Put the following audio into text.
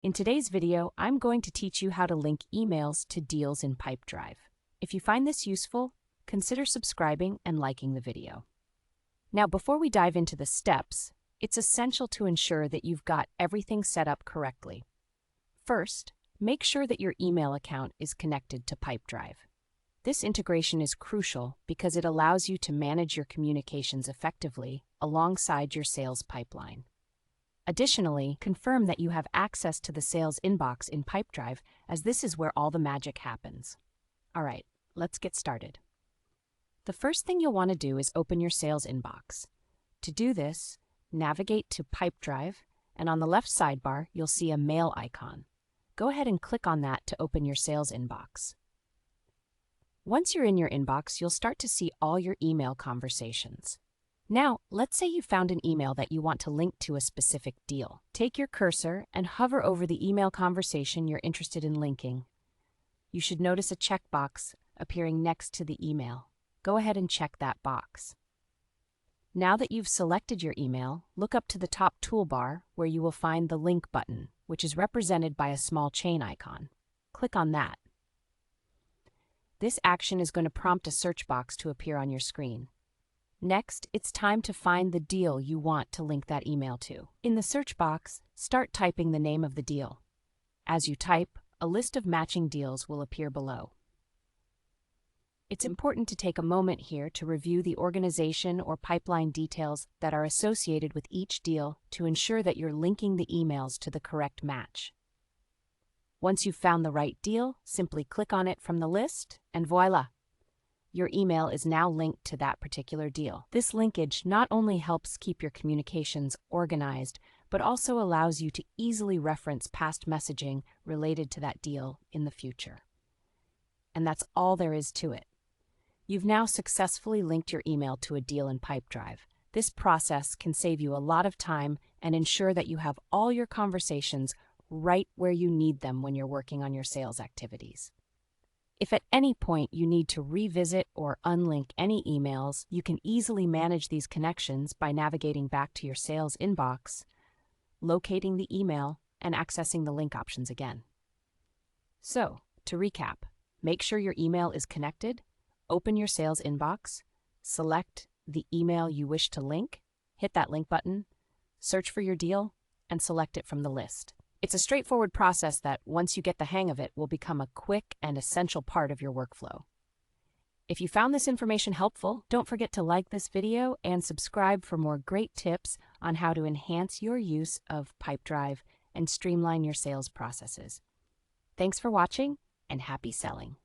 In today's video, I'm going to teach you how to link emails to deals in Pipedrive. If you find this useful, consider subscribing and liking the video. Now, before we dive into the steps, it's essential to ensure that you've got everything set up correctly. First, make sure that your email account is connected to Pipedrive. This integration is crucial because it allows you to manage your communications effectively alongside your sales pipeline. Additionally, confirm that you have access to the sales inbox in Pipedrive, as this is where all the magic happens. All right, let's get started. The first thing you'll want to do is open your sales inbox. To do this, navigate to Pipedrive, and on the left sidebar, you'll see a mail icon. Go ahead and click on that to open your sales inbox. Once you're in your inbox, you'll start to see all your email conversations. Now, let's say you found an email that you want to link to a specific deal. Take your cursor and hover over the email conversation you're interested in linking. You should notice a checkbox appearing next to the email. Go ahead and check that box. Now that you've selected your email, look up to the top toolbar where you will find the link button, which is represented by a small chain icon. Click on that. This action is going to prompt a search box to appear on your screen. Next, it's time to find the deal you want to link that email to. In the search box, start typing the name of the deal. As you type, a list of matching deals will appear below. It's important to take a moment here to review the organization or pipeline details that are associated with each deal to ensure that you're linking the emails to the correct match. Once you've found the right deal, simply click on it from the list, and voila! Your email is now linked to that particular deal. This linkage not only helps keep your communications organized, but also allows you to easily reference past messaging related to that deal in the future. And that's all there is to it. You've now successfully linked your email to a deal in Pipedrive. This process can save you a lot of time and ensure that you have all your conversations right where you need them when you're working on your sales activities. If at any point you need to revisit or unlink any emails, you can easily manage these connections by navigating back to your sales inbox, locating the email, and accessing the link options again. So, to recap, make sure your email is connected, open your sales inbox, select the email you wish to link, hit that link button, search for your deal, and select it from the list. It's a straightforward process that, once you get the hang of it, will become a quick and essential part of your workflow. If you found this information helpful, don't forget to like this video and subscribe for more great tips on how to enhance your use of Pipedrive and streamline your sales processes. Thanks for watching, and happy selling.